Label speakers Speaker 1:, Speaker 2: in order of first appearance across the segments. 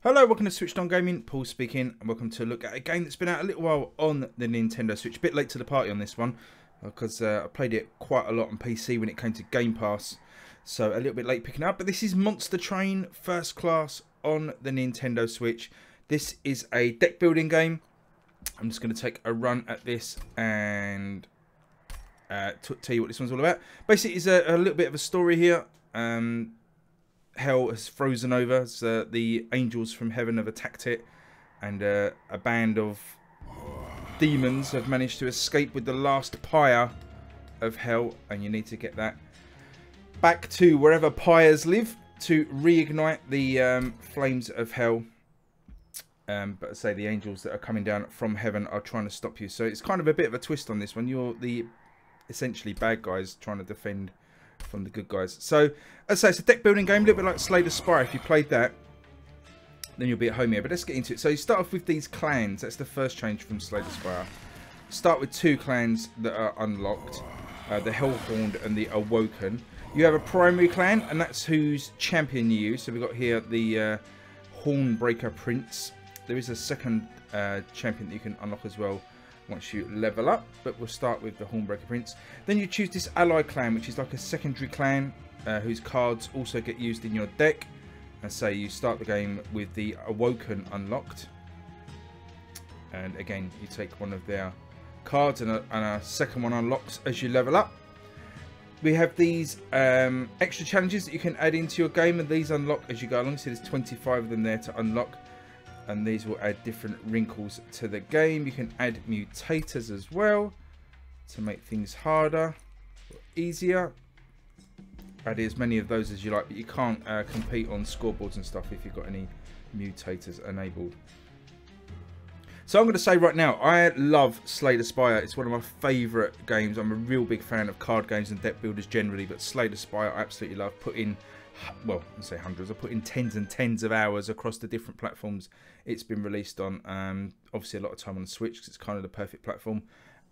Speaker 1: Hello, welcome to SwitchedOn Gaming, Paul speaking, and welcome to a look at a game that's been out a little while on the Nintendo Switch. A bit late to the party on this one, because I played it quite a lot on PC when it came to Game Pass, so a little bit late picking up. But this is Monster Train First Class on the Nintendo Switch. This is a deck building game. I'm just going to take a run at this and tell you what this one's all about. Basically, it's a little bit of a story here. Hell has frozen over, so the angels from heaven have attacked it, and a band of demons have managed to escape with the last pyre of hell, and you need to get that back to wherever pyres live to reignite the flames of hell. But I say the angels that are coming down from heaven are trying to stop you, so it's kind of a bit of a twist on this one. You're the essentially bad guys trying to defend from the good guys. So, as I say, it's a deck building game, a little bit like Slay the Spire. If you played that, then you'll be at home here. But let's get into it. So you start off with these clans. That's the first change from Slay the Spire. Start with two clans that are unlocked. The Hellhorned and the Awoken. You have a primary clan, and that's whose champion you use. So we've got here the Hornbreaker Prince. There is a second champion that you can unlock as well once you level up, but we'll start with the Hornbreaker Prince. Then you choose this ally clan, which is like a secondary clan whose cards also get used in your deck. And so you start the game with the Awoken unlocked, and again you take one of their cards, and a second one unlocks as you level up. We have these extra challenges that you can add into your game, and these unlock as you go along. So there's 25 of them there to unlock, and these will add different wrinkles to the game. You can add mutators as well to make things harder or easier. Add as many of those as you like, but you can't compete on scoreboards and stuff if you've got any mutators enabled. So I'm going to say right now, I love Slay the Spire. It's one of my favourite games. I'm a real big fan of card games and deck builders generally, but Slay the Spire I absolutely love. Put in, well, I say hundreds, I put in tens and tens of hours across the different platforms it's been released on. Obviously a lot of time on the Switch because it's kind of the perfect platform,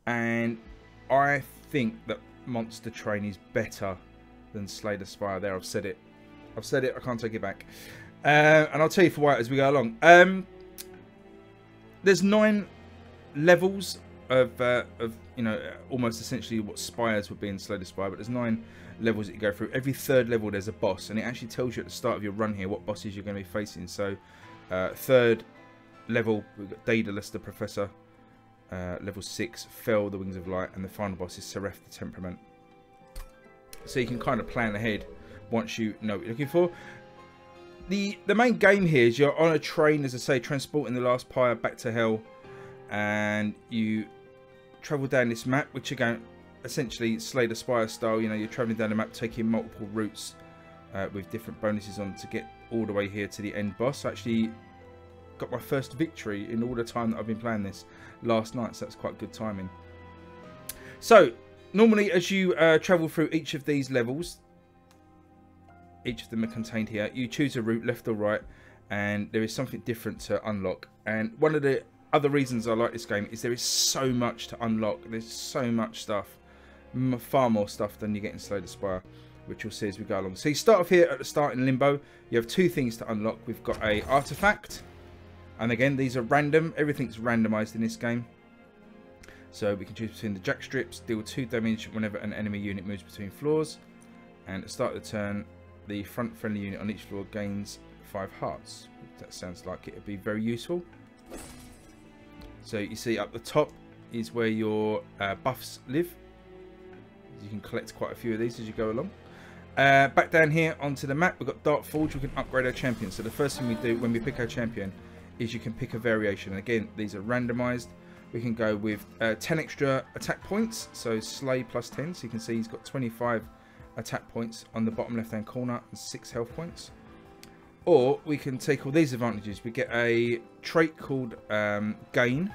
Speaker 1: and I think that Monster Train is better than Slay the Spire. There, I've said it, I can't take it back, and I'll tell you for why as we go along. There's 9 levels of you know, almost essentially what spires would be in Slay the Spire, but there's 9 levels that you go through. Every third level there's a boss, and it actually tells you at the start of your run here what bosses you're going to be facing. So third level we've got Daedalus the Professor, level 6 Fel the Wings of Light, and the final boss is Seraph the Temperament. So you can kind of plan ahead once you know what you're looking for. The main game here is you're on a train, as I say, transporting the last pyre back to hell, and you travel down this map, which again essentially Slay the Spire style. You know, you're traveling down the map taking multiple routes with different bonuses on to get all the way here to the end boss. I actually got my first victory in all the time that I've been playing this last night, so that's quite good timing. So normally as you travel through each of these levels, each of them are contained here, you choose a route, left or right, and there is something different to unlock. And one of the other reasons I like this game is there is so much to unlock. There's so much stuff, far more stuff than you get in Slay the Spire, which you'll see as we go along. So you start off here at the start in Limbo. You have 2 things to unlock. We've got a artifact, and again these are random. Everything's randomized in this game, so we can choose between the jack strips, deal 2 damage whenever an enemy unit moves between floors, and at the start of the turn the front friendly unit on each floor gains 5 hearts. That sounds like it would be very useful. So you see up the top is where your buffs live. You can collect quite a few of these as you go along. Back down here onto the map we've got Dark Forge. We can upgrade our champion. So the first thing we do when we pick our champion is you can pick a variation. And again, these are randomized. We can go with 10 extra attack points, so Slay plus 10. So you can see he's got 25 attack points on the bottom left hand corner and 6 health points. Or we can take all these advantages. We get a trait called Gain.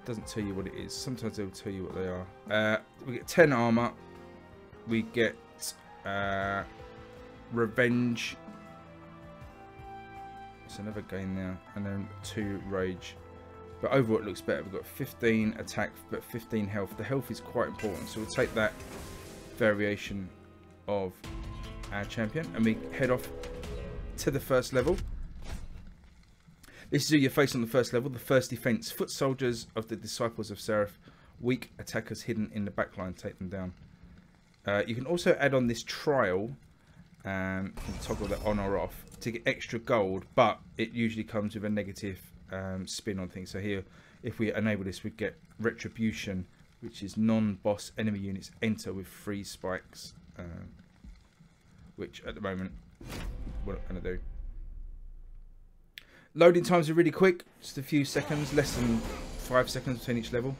Speaker 1: Doesn't tell you what it is. Sometimes they'll tell you what they are. We get 10 armor. We get Revenge. It's another gain there, and then 2 rage. But overall it looks better. We've got 15 attack but 15 health. The health is quite important, so we'll take that variation of our champion, and we head off to the first level. This is who you face on the first level. The first defense, foot soldiers of the disciples of Seraph, weak attackers hidden in the backline, take them down. You can also add on this trial, and toggle that on or off to get extra gold, but it usually comes with a negative spin on things. So here, if we enable this, we get retribution, which is non-boss enemy units enter with 3 spikes, which at the moment we're not going to do. Loading times are really quick, just a few seconds, less than 5 seconds between each level.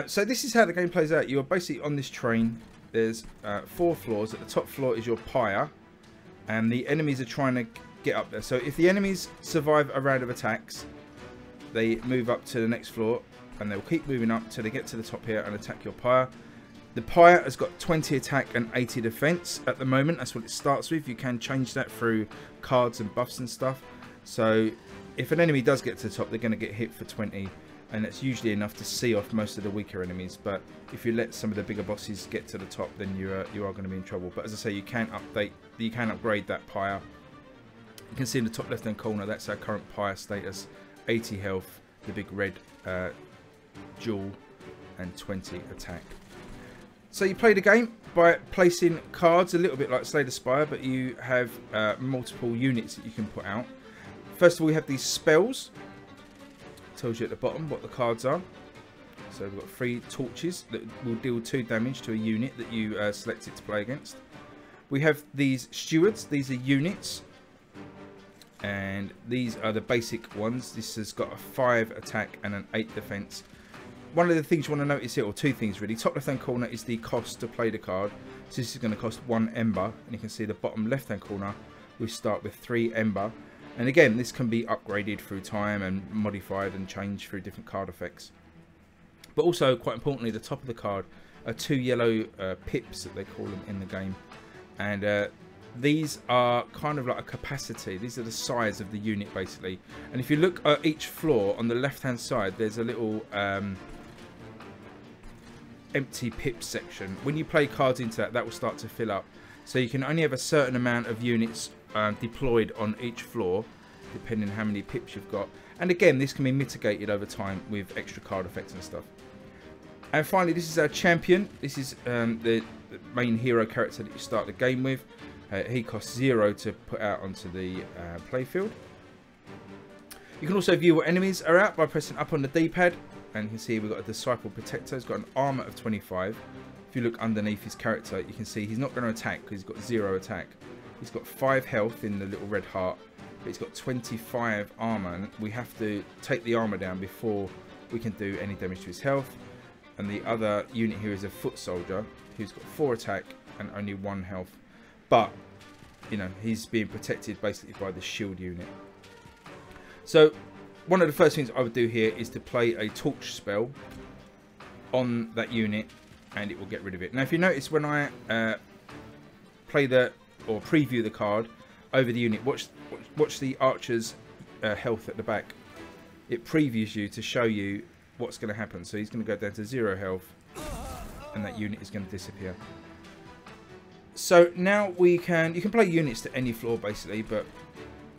Speaker 1: So this is how the game plays out. You're basically on this train. There's 4 floors. At the top floor is your pyre, and the enemies are trying to get up there. So if the enemies survive a round of attacks, they move up to the next floor, and they'll keep moving up till they get to the top here and attack your pyre. The pyre has got 20 attack and 80 defense at the moment. That's what it starts with. You can change that through cards and buffs and stuff. So if an enemy does get to the top, they're going to get hit for 20, and that's usually enough to see off most of the weaker enemies. But if you let some of the bigger bosses get to the top, then you are going to be in trouble. But as I say, you can upgrade that pyre. You can see in the top left hand corner, that's our current pyre status: 80 health, the big red jewel, and 20 attack. So you play the game by placing cards, a little bit like Slay the Spire, but you have multiple units that you can put out. First of all, we have these spells. Tells you at the bottom what the cards are. So we've got 3 torches that will deal 2 damage to a unit that you selected to play against. We have these stewards. These are units, and these are the basic ones. This has got a 5 attack and an 8 defense. One of the things you want to notice here, or 2 things really, top left hand corner is the cost to play the card. So this is going to cost 1 ember, and you can see the bottom left hand corner, we start with 3 ember. And again, this can be upgraded through time and modified and changed through different card effects. But also, quite importantly, the top of the card are 2 yellow pips, that they call them in the game. And these are kind of like a capacity. These are the size of the unit, basically. And if you look at each floor, on the left-hand side, there's a little empty pip section. When you play cards into that, that will start to fill up. So you can only have a certain amount of units deployed on each floor, depending on how many pips you've got. And again, this can be mitigated over time with extra card effects and stuff. And finally, this is our champion. This is the main hero character that you start the game with. He costs 0 to put out onto the playfield. You can also view what enemies are out by pressing up on the D-pad. And you can see we've got a Disciple Protector. He's got an armor of 25. If you look underneath his character, you can see he's not going to attack because he's got 0 attack. He's got 5 health in the little red heart, but he's got 25 armor, and we have to take the armor down before we can do any damage to his health. And the other unit here is a foot soldier who's got 4 attack and only 1 health, but you know, he's being protected basically by the shield unit. So one of the first things I would do here is to play a torch spell on that unit, and it will get rid of it. Now if you notice, when I play or preview the card over the unit, watch the archer's health at the back. It previews you to show you what's going to happen. So he's going to go down to 0 health, and that unit is going to disappear. So now you can play units to any floor basically, but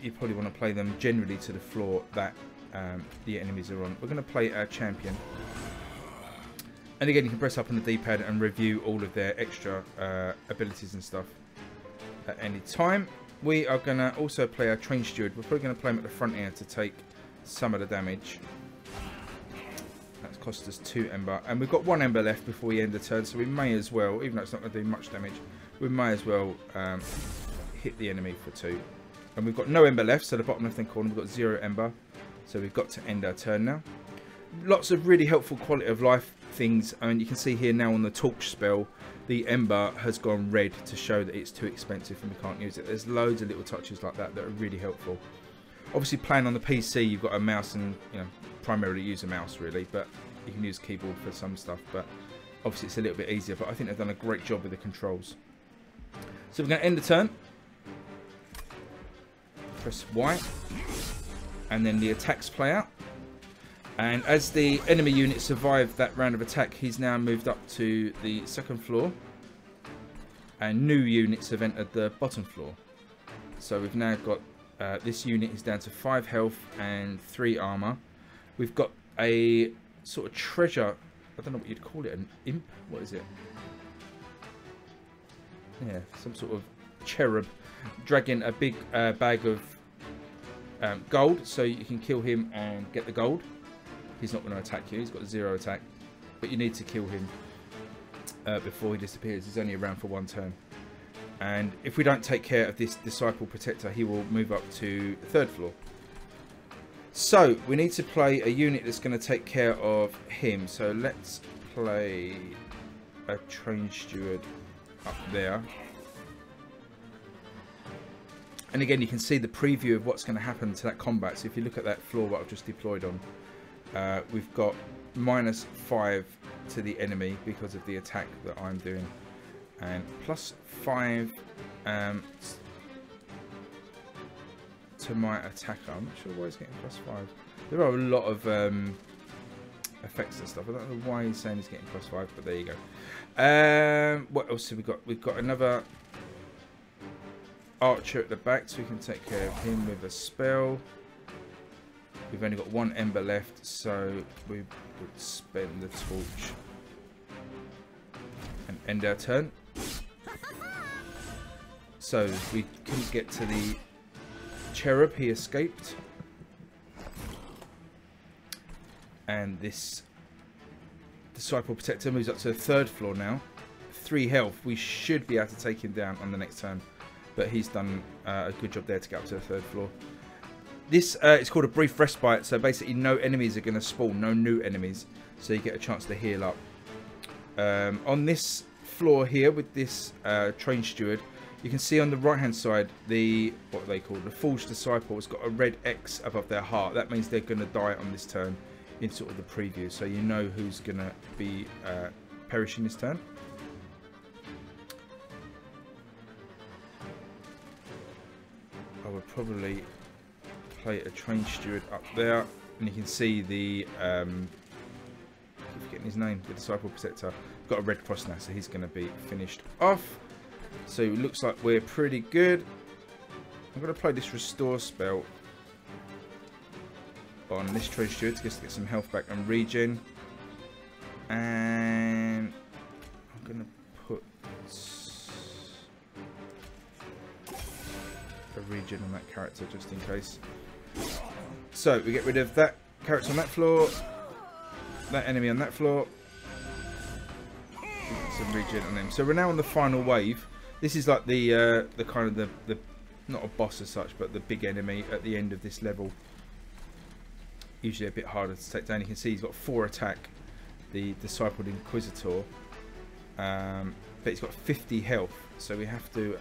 Speaker 1: you probably want to play them generally to the floor that the enemies are on. We're going to play our champion, and again you can press up on the D-pad and review all of their extra abilities and stuff at any time. We are going to also play our train steward. We're probably going to play him at the front here to take some of the damage. That's cost us 2 ember, and we've got 1 ember left before we end the turn, so we may as well, even though it's not going to do much damage, we may as well hit the enemy for 2. And we've got no ember left, so the bottom left hand corner we've got 0 ember, so we've got to end our turn now. Lots of really helpful quality of life things, and you can see here now on the torch spell, the ember has gone red to show that it's too expensive and we can't use it. There's loads of little touches like that that are really helpful. Obviously playing on the PC, you've got a mouse, and you know, primarily use a mouse really, but you can use keyboard for some stuff, but obviously it's a little bit easier. But I think they've done a great job with the controls. So we're going to end the turn. Press Y, and then the attacks play out. And as the enemy unit survived that round of attack, he's now moved up to the 2nd floor. and new units have entered the bottom floor. So we've now got this unit is down to 5 health and 3 armor. We've got a sort of treasure, I don't know what you'd call it, an imp? What is it? Yeah, some sort of cherub dragging a big bag of gold, so you can kill him and get the gold. He's not going to attack you, he's got 0 attack, but you need to kill him before he disappears. He's only around for 1 turn. And if we don't take care of this Disciple Protector, he will move up to the 3rd floor. So we need to play a unit that's going to take care of him. So let's play a Trained Steward up there. And again, you can see the preview of what's going to happen to that combat. So if you look at that floor that I've just deployed on, we've got -5 to the enemy because of the attack that I'm doing, and +5 to my attacker. I'm not sure why he's getting +5. There are a lot of effects and stuff. I don't know why he's saying he's getting +5, but there you go. What else have we got? We've got another archer at the back, so we can take care of him with a spell. We've only got 1 ember left, so we would spend the torch and end our turn. So we couldn't get to the cherub, he escaped. And this Disciple Protector moves up to the 3rd floor now. 3 health, we should be able to take him down on the next turn. But he's done a good job there to get up to the 3rd floor. This is called a brief respite, so basically no enemies are going to spawn, no new enemies, so you get a chance to heal up. On this floor here with this Trained Steward, you can see on the right hand side the, what they call, the Forged Disciple has got a red X above their heart. That means they're going to die on this turn in sort of the preview, so you know who's going to be perishing this turn. I would probably play a Trained Steward up there, and you can see the I'm forgetting his name, the Disciple Protector. Got a red cross now, so he's going to be finished off. So it looks like we're pretty good. I'm going to play this Restore spell on this Trained Steward to get some health back and regen, and I'm going to put a regen on that character just in case. So we get rid of that character on that floor, that enemy on that floor, some regen on them. So we're now on the final wave. This is like the kind of the not a boss as such, but the big enemy at the end of this level. Usually a bit harder to take down. You can see he's got 4 attack, the Discipled Inquisitor, but he's got 50 health, so we have to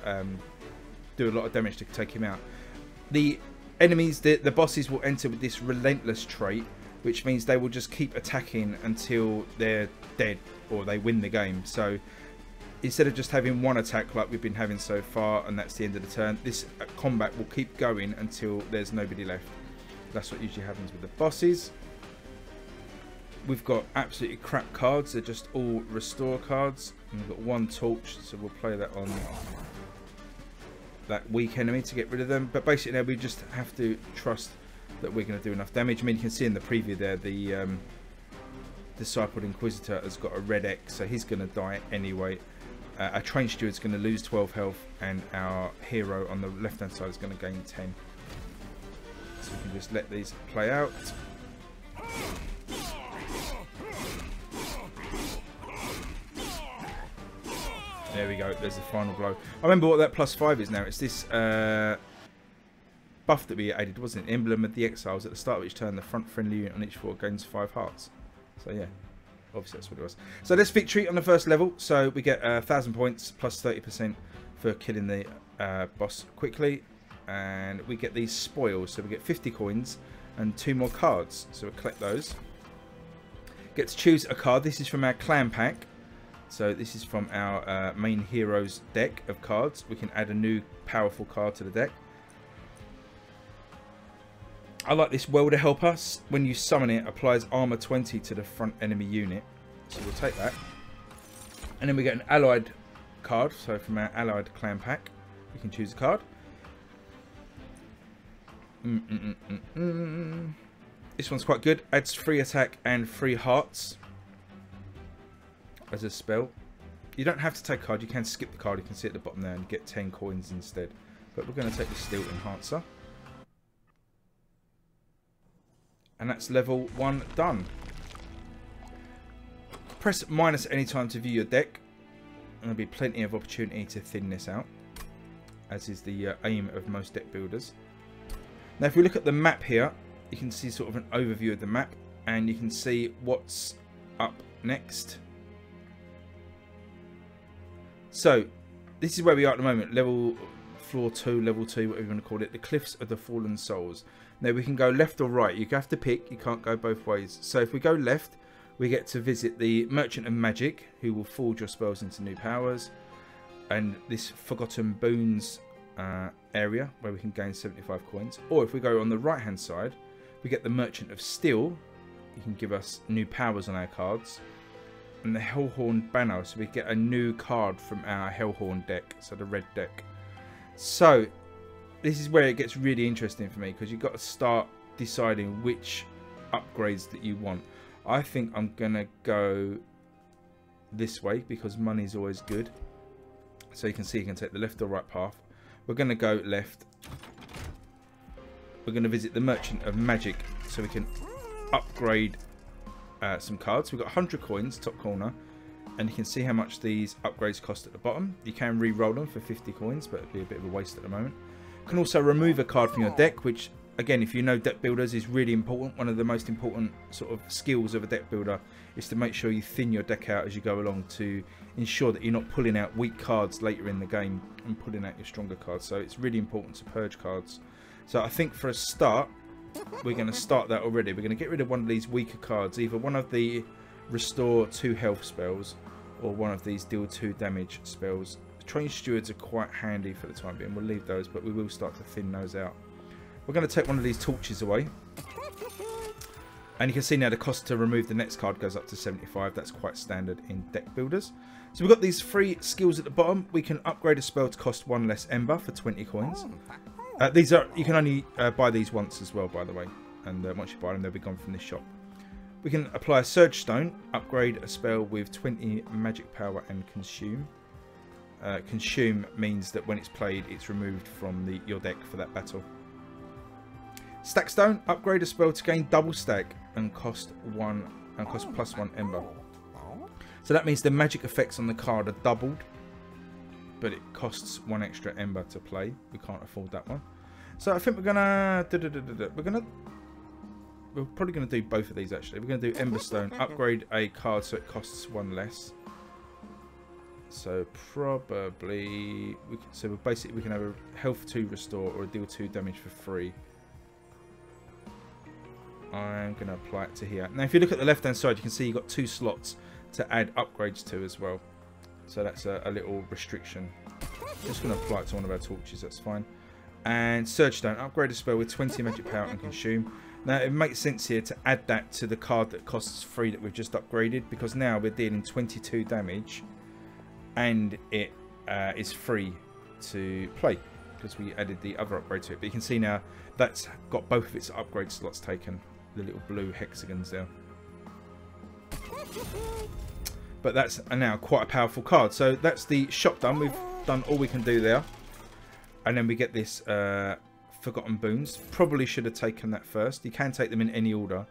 Speaker 1: do a lot of damage to take him out. The enemies, the bosses will enter with this Relentless trait, which means they will just keep attacking until they're dead or they win the game. So instead of just having 1 attack like we've been having so far and that's the end of the turn, this combat will keep going until there's nobody left. That's what usually happens with the bosses. We've got absolutely crap cards. They're just all restore cards. And we've got 1 torch, so we'll play that on that weak enemy to get rid of them. But basically now we just have to trust that we're going to do enough damage. I mean, you can see in the preview there, the Discipled Inquisitor has got a red X, so he's going to die anyway. Our Trained Steward's going to lose 12 health, and our hero on the left hand side is going to gain 10. So we can just let these play out. There we go, there's the final blow. I remember what that +5 is now. It's this buff that we added, wasn't it? Emblem of the Exiles. At the start of each turn, the front friendly unit on each floor gains 5 hearts. So yeah, obviously that's what it was. So let's victory on the first level. So we get 1,000 points plus 30% for killing the boss quickly. And we get these spoils. So we get 50 coins and 2 more cards. So we'll collect those. Get to choose a card. This is from our clan pack. So this is from our main heroes deck of cards. We can add a new powerful card to the deck. I like this Welder Helper. When you summon it, applies armor 20 to the front enemy unit. So we'll take that. And then we get an allied card. So from our allied clan pack, we can choose a card. This one's quite good. Adds 3 attack and 3 hearts as a spell. You don't have to take a card. You can skip the card. You can see at the bottom there and get 10 coins instead. But we're going to take the Steel Enhancer. And that's level 1 done. Press minus any time to view your deck. And there'll be plenty of opportunity to thin this out, as is the aim of most deck builders. Now if we look at the map here, you can see sort of an overview of the map, and you can see what's up next. So this is where we are at the moment, floor 2, level 2, whatever you want to call it, the Cliffs of the Fallen Souls. Now we can go left or right. You have to pick, you can't go both ways. So if we go left, we get to visit the Merchant of Magic, who will forge your spells into new powers, and this Forgotten Boons area where we can gain 75 coins. Or if we go on the right hand side, we get the Merchant of Steel. You can give us new powers on our cards, and the Hellhorn Banner, so we get a new card from our Hellhorn deck, so the red deck. So this is where it gets really interesting for me, because you've got to start deciding which upgrades that you want. I think I'm gonna go this way because money's always good. So you can see you can take the left or right path. We're gonna go left. We're gonna visit the Merchant of Magic so we can upgrade some cards. We've got 100 coins, top corner, and you can see how much these upgrades cost at the bottom. You can re-roll them for 50 coins, but it'd be a bit of a waste at the moment. You can also remove a card from your deck, which, again, if you know deck builders, is really important. One of the most important sort of skills of a deck builder is to make sure you thin your deck out as you go along, to ensure that you're not pulling out weak cards later in the game and pulling out your stronger cards. So it's really important to purge cards. So I think for a start, we're going to start that already. We're going to get rid of one of these weaker cards, either one of the restore 2 health spells or one of these deal 2 damage spells. Train Stewards are quite handy for the time being. We'll leave those, but we will start to thin those out. We're going to take one of these torches away, and you can see now the cost to remove the next card goes up to 75. That's quite standard in deck builders. So we've got these 3 skills at the bottom. We can upgrade a spell to cost 1 less ember for 20 coins. These are, you can only buy these once as well, by the way, and once you buy them they'll be gone from this shop. We can apply a Surge Stone, upgrade a spell with 20 magic power, and consume. Consume means that when it's played, it's removed from your deck for that battle. Stack Stone, upgrade a spell to gain double stack and cost plus 1 ember. So that means the magic effects on the card are doubled, but it costs 1 extra ember to play. We can't afford that one. So I think we're probably gonna do both of these actually. We're gonna do Ember Stone, upgrade a card so it costs 1 less. So probably basically we can have a health 2 restore or a deal 2 damage for free. I'm going to apply it to here. Now if you look at the left hand side, you can see you've got 2 slots to add upgrades to as well. So that's a little restriction. Just going to apply it to one of our torches, that's fine. And Surge Stone, upgrade a spell with 20 magic power and consume. Now it makes sense here to add that to the card that costs 3 that we've just upgraded, because now we're dealing 22 damage and it is free to play because we added the other upgrade to it. But you can see now that's got both of its upgrade slots taken, the little blue hexagons there. But that's now quite a powerful card. So that's the shop done. We've done all we can do there, and then we get this Forgotten Boons. Probably should have taken that first. You can take them in any order,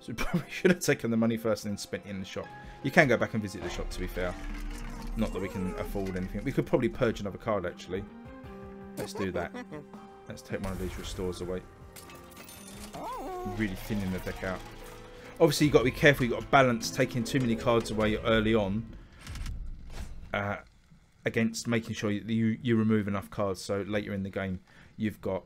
Speaker 1: so probably should have taken the money first and then spent it in the shop. You can go back and visit the shop, to be fair. Not that we can afford anything. We could probably purge another card actually. Let's do that. Let's take one of these restores away. Really thinning the deck out. Obviously you've got to be careful. You've got to balance taking too many cards away early on against making sure you remove enough cards so later in the game you've got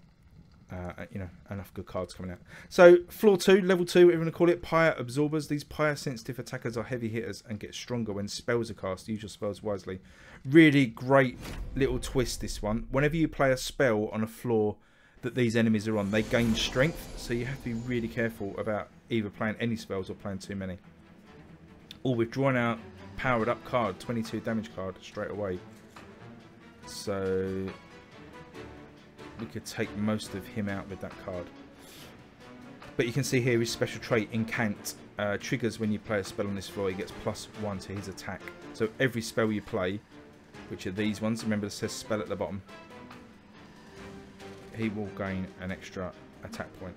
Speaker 1: you know, enough good cards coming out. So floor 2, level 2, whatever you want to call it, Pyre Absorbers. These Pyre sensitive attackers are heavy hitters and get stronger when spells are cast. Use your spells wisely. Really great little twist, this one. Whenever you play a spell on a floor that these enemies are on, they gain strength, so you have to be really careful about either playing any spells or playing too many. Or we've drawn out powered up card, 22 damage card straight away. So we could take most of him out with that card. But you can see here his special trait, Incant, triggers when you play a spell on this floor. He gets +1 to his attack. So every spell you play, which are these ones, remember it says spell at the bottom, he will gain an extra attack point.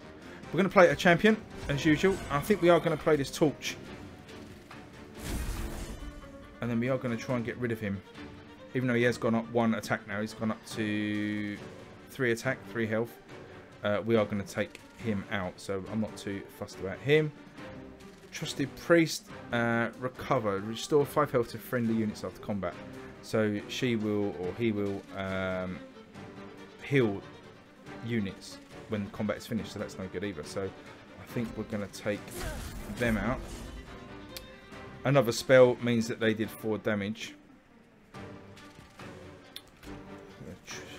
Speaker 1: We're going to play a champion, as usual. I think we are going to play this Torch. And then we are going to try and get rid of him. Even though he has gone up 1 attack now, he's gone up to 3 attack, 3 health. We are going to take him out, so I'm not too fussed about him. Trusted Priest, recover, restore 5 health to friendly units after combat. So she will, or he will, heal units when combat is finished, so that's no good either. So I think we're going to take them out. Another spell means that they did 4 damage.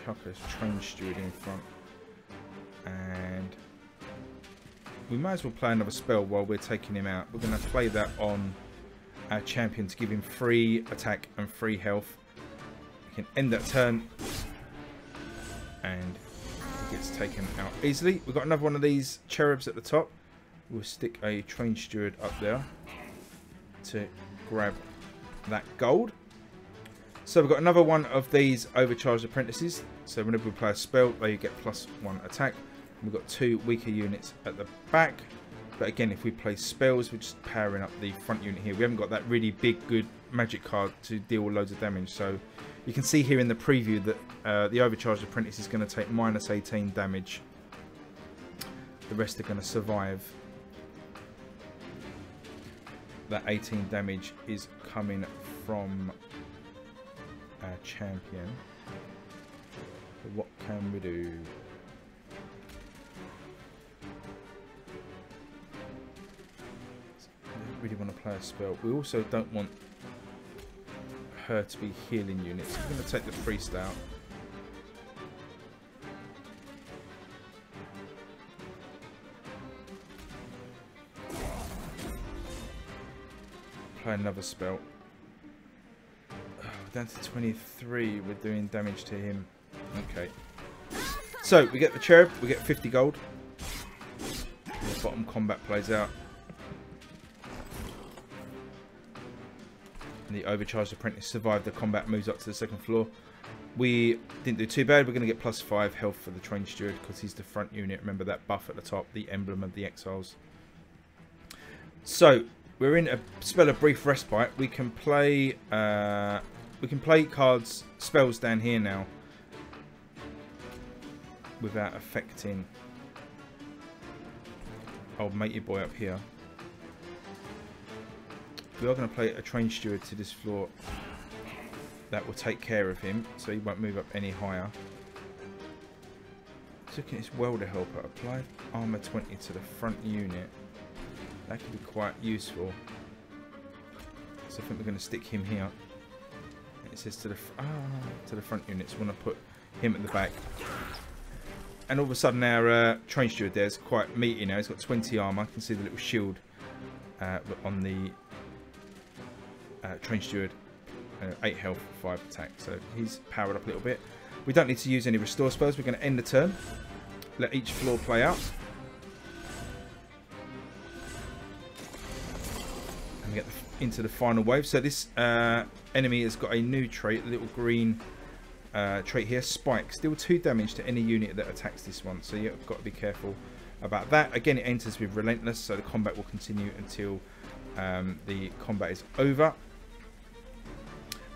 Speaker 1: Chuck a Train Steward in front. And we might as well play another spell while we're taking him out. We're going to play that on our champion to give him 3 attack and 3 health. We can end that turn. And he gets taken out easily. We've got another one of these cherubs at the top. We'll stick a Train Steward up there to grab that gold. So we've got another one of these overcharged apprentices. So whenever we play a spell, they get +1 attack. We've got 2 weaker units at the back. But again, if we play spells, we're just powering up the front unit here. We haven't got that really big, good magic card to deal loads of damage. So you can see here in the preview that the overcharged apprentice is going to take -18 damage. The rest are going to survive. That 18 damage is coming from our champion. So what can we do? I don't really want to play a spell. We also don't want her to be healing units. We're going to take the priest out. Play another spell. Oh, down to 23. We're doing damage to him. Okay. So we get the cherub. We get 50 gold. The bottom combat plays out. And the overcharged apprentice survived the combat. Moves up to the 2nd floor. We didn't do too bad. We're going to get +5 health for the Train Steward because he's the front unit. Remember that buff at the top, the emblem of the exiles. So we're in a spell of brief respite. We can play cards, spells down here now without affecting old matey boy up here. We are going to play a Train Steward to this floor. That will take care of him, so he won't move up any higher. Looking at his welder helper, applied armor 20 to the front unit. That could be quite useful. So I think we're going to stick him here. And it says to the front units. We want to put him at the back. And all of a sudden our Train Steward there is quite meaty now. He's got 20 armor. I can see the little shield on the Train Steward. 8 health, 5 attack. So he's powered up a little bit. We don't need to use any restore spells. We're going to end the turn. Let each floor play out. And we get into the final wave. So this enemy has got a new trait, a little green trait here, Spike. Still 2 damage to any unit that attacks this one. So you've got to be careful about that. Again, it enters with Relentless, so the combat will continue until the combat is over.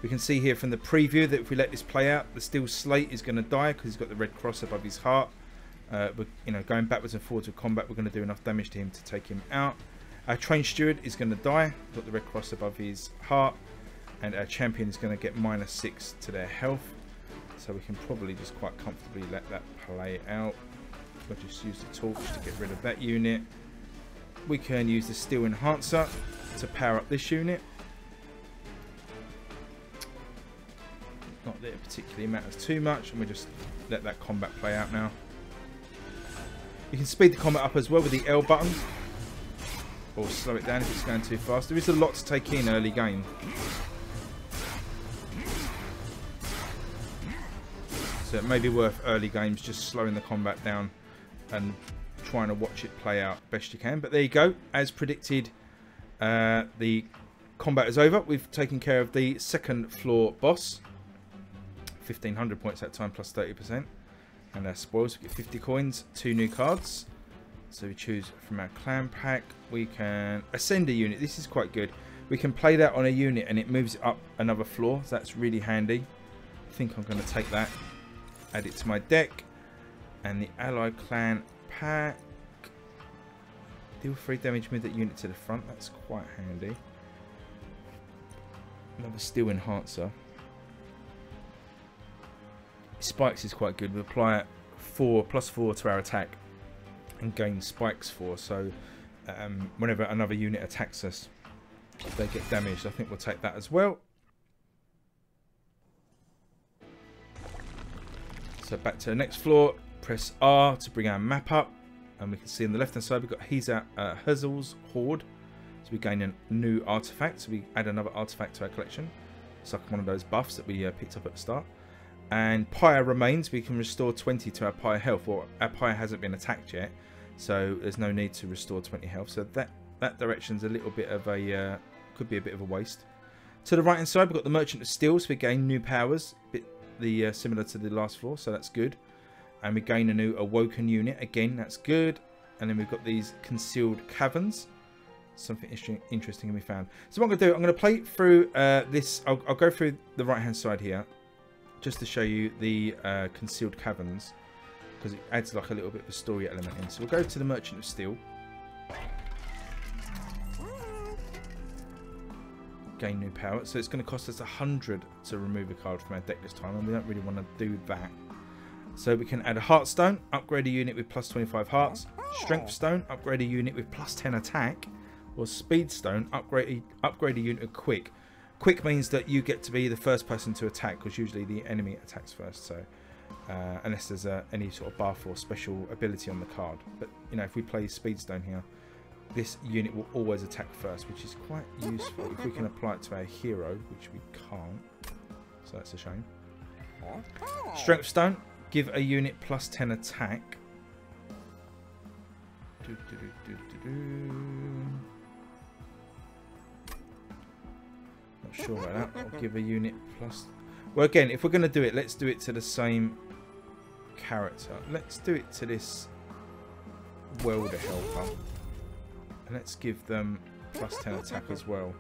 Speaker 1: We can see here from the preview that if we let this play out, the Steel Slate is going to die because he's got the red cross above his heart. We're going backwards and forwards with combat. We're going to do enough damage to him to take him out. Our Train Steward is going to die. Got the red cross above his heart. And our champion is going to get -6 to their health. So we can probably just quite comfortably let that play out. We'll just use the torch to get rid of that unit. We can use the Steel Enhancer to power up this unit. Not that it particularly matters too much, and we just let that combat play out now. You can speed the combat up as well with the L button, or slow it down if it's going too fast. There is a lot to take in early game. So it may be worth early games just slowing the combat down and trying to watch it play out best you can. But there you go. As predicted, the combat is over. We've taken care of the second floor boss. 1,500 points that time plus 30%. And our spoils, we get 50 coins, 2 new cards. So we choose from our clan pack. We can ascend a unit. This is quite good. We can play that on a unit and it moves it up another floor. So that's really handy. I think I'm going to take that, add it to my deck. And the allied clan pack. Deal 3 damage with that unit to the front. That's quite handy. Another steel enhancer. Spikes is quite good. We apply 4 plus 4 to our attack and gain spikes 4. So whenever another unit attacks us, they get damaged. I think we'll take that as well. So back to the next floor. Press R to bring our map up. And we can see on the left hand side we've got Hazel's Hoard. So we gain a new artifact. So we add another artifact to our collection. It's like one of those buffs that we picked up at the start. And Pyre Remains, we can restore 20 to our Pyre health. Well, our Pyre hasn't been attacked yet, so there's no need to restore 20 health. So that direction's a little bit of a could be a bit of a waste. To the right hand side, we've got the Merchant of Steel, so we gain new powers, similar to the last floor, so that's good. And we gain a new Awoken unit, again, that's good. And then we've got these Concealed Caverns. Something interesting we found. So what I'm going to do, I'm going to play through this. I'll go through the right hand side here, just to show you the Concealed Caverns, because it adds like a little bit of a story element in. So we'll go to the Merchant of Steel. Gain new power. So it's going to cost us 100 to remove a card from our deck this time, and we don't really want to do that. So we can add a Heartstone, upgrade a unit with plus 25 hearts. Strength Stone, upgrade a unit with plus 10 attack. Or Speed Stone, upgrade a unit with Quick. Quick means that you get to be the first person to attack, because usually the enemy attacks first. So unless there's any sort of buff or special ability on the card. But you know, if we play Speedstone here, this unit will always attack first, which is quite useful. If we can apply it to our hero, which we can't, so that's a shame. Strength Stone, give a unit plus 10 attack. Not sure about that. I'll give a unit plus. Well, again, if we're going to do it, let's do it to the same character. Let's do it to this welder helper, and let's give them plus 10 attack as well.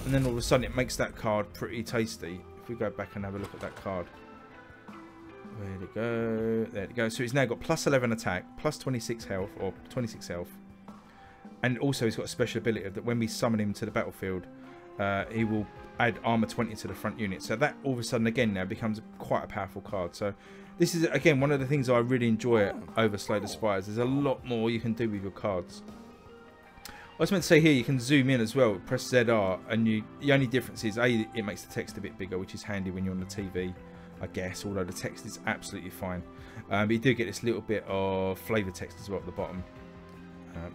Speaker 1: And then all of a sudden, it makes that card pretty tasty. If we go back and have a look at that card, where'd it go? There it goes. So he's now got plus 11 attack, plus 26 health, or 26 health, and also he's got a special ability that when we summon him to the battlefield, he will add armor 20 to the front unit. So that all of a sudden again now becomes quite a powerful card. So this is again one of the things I really enjoy over Slay the Spire. There's a lot more you can do with your cards. I was meant to say here, you can zoom in as well. Press ZR, and the only difference is it makes the text a bit bigger, which is handy when you're on the TV, I guess. Although the text is absolutely fine, but you do get this little bit of flavor text as well at the bottom,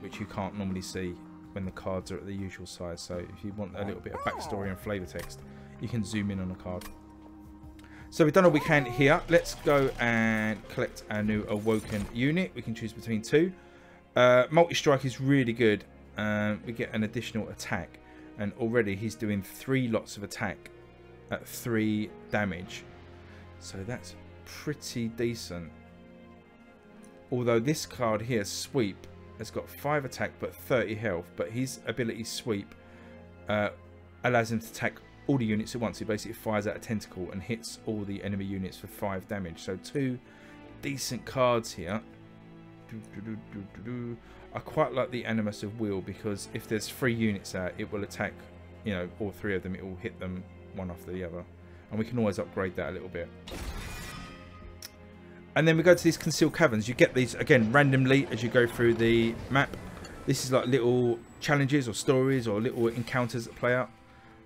Speaker 1: which you can't normally see when the cards are at the usual size. So if you want a little bit of backstory and flavor text, you can zoom in on a card. So we've done all we can here. Let's go and collect our new Awoken unit. We can choose between 2. Multi-strike is really good. We get an additional attack, and already he's doing 3 lots of attack at 3 damage. So that's pretty decent. Although this card here, Sweep, has got 5 attack but 30 health, but his ability Sweep allows him to attack all the units at once. He basically fires out a tentacle and hits all the enemy units for 5 damage. So 2 decent cards here. I quite like the Animus of Will, because if there's 3 units out, it will attack, you know, all 3 of them. It will hit them one after the other, and we can always upgrade that a little bit. And then we go to these Concealed Caverns. You get these again randomly as you go through the map. This is like little challenges or stories or little encounters that play out.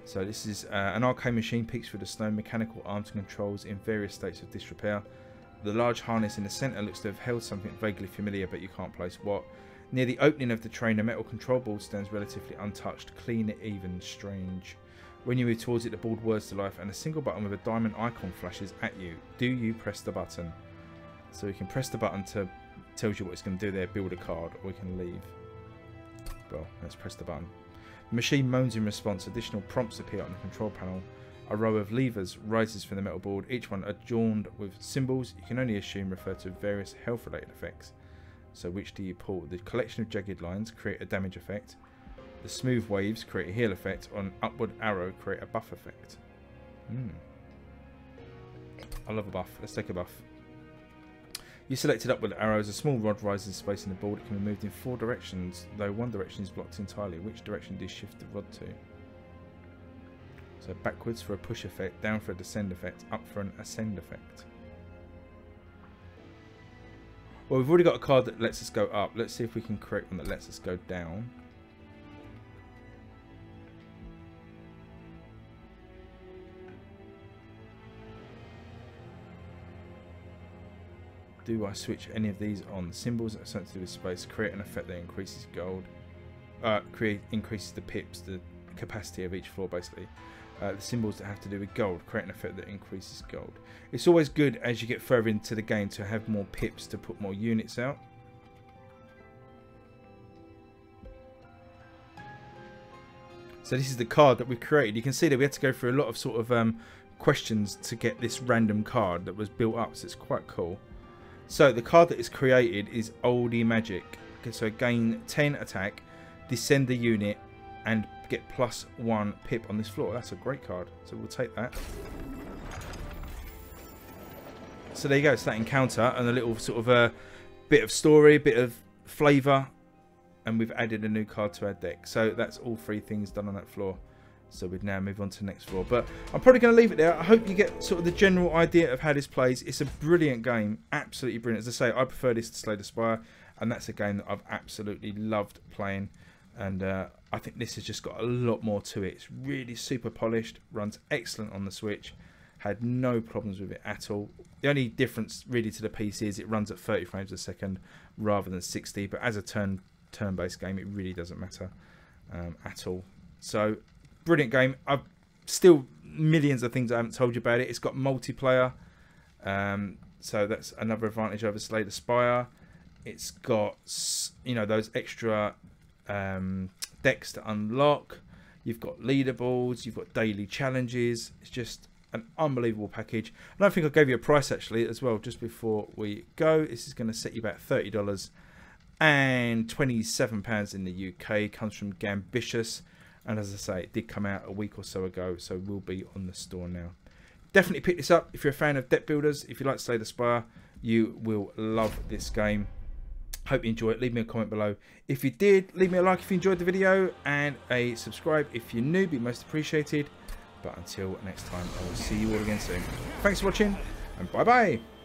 Speaker 1: So this is an arcane machine peeks through the snow, mechanical arms and controls in various states of disrepair. The large harness in the centre looks to have held something vaguely familiar, but you can't place what. Near the opening of the train, a metal control board stands relatively untouched, clean, even, strange. When you move towards it, the board whirs to life and a single button with a diamond icon flashes at you. Do you press the button? So we can press the button to tells you what it's going to do there, build a card, or we can leave. Well, let's press the button. The machine moans in response. Additional prompts appear on the control panel. A row of levers rises from the metal board, each one adorned with symbols you can only assume refer to various health-related effects. So which do you pull? The collection of jagged lines create a damage effect. The smooth waves create a heal effect. On an upward arrow create a buff effect. I love a buff. Let's take a buff. You selected upward arrows. A small rod rises space in the board. It can be moved in 4 directions, though one direction is blocked entirely. Which direction do you shift the rod to? So backwards for a push effect, down for a descend effect, up for an ascend effect. Well, we've already got a card that lets us go up. Let's see if we can create one that lets us go down. Do I switch any of these on? The symbols that are something to do with space create an effect that increases gold. Increases the pips, the capacity of each floor basically. The symbols that have to do with gold create an effect that increases gold. It's always good as you get further into the game to have more pips to put more units out. So this is the card that we created. You can see that we had to go through a lot of sort of questions to get this random card that was built up, so it's quite cool. So the card that is created is Oldie Magic. Okay, so gain 10 attack, descend the unit, and get +1 pip on this floor. That's a great card. So we'll take that. So there you go. It's that encounter and a little sort of a bit of story, a bit of flavour, and we've added a new card to our deck. So that's all 3 things done on that floor. So we'd now move on to the next floor. But I'm probably going to leave it there. I hope you get sort of the general idea of how this plays. It's a brilliant game. Absolutely brilliant. As I say, I prefer this to Slay the Spire. And that's a game that I've absolutely loved playing. And I think this has just got a lot more to it. It's really super polished. Runs excellent on the Switch. Had no problems with it at all. The only difference really to the PC is it runs at 30 frames a second rather than 60. But as a turn-based game, it really doesn't matter at all. So brilliant game. I've still millions of things I haven't told you about it. It's got multiplayer, so that's another advantage over Slay the Spire. It's got, you know, those extra decks to unlock. You've got leaderboards. You've got daily challenges. It's just an unbelievable package. I don't think I gave you a price actually as well just before we go. This is going to set you about $30 and £27 in the UK. Comes from Gambitious. And as I say, it did come out a week or so ago, so will be on the store now. Definitely pick this up if you're a fan of Deckbuilders. If you like Slay the Spire, you will love this game. Hope you enjoy it. Leave me a comment below if you did. Leave me a like if you enjoyed the video, and a subscribe if you're new. Be most appreciated. But until next time, I will see you all again soon. Thanks for watching, and bye-bye.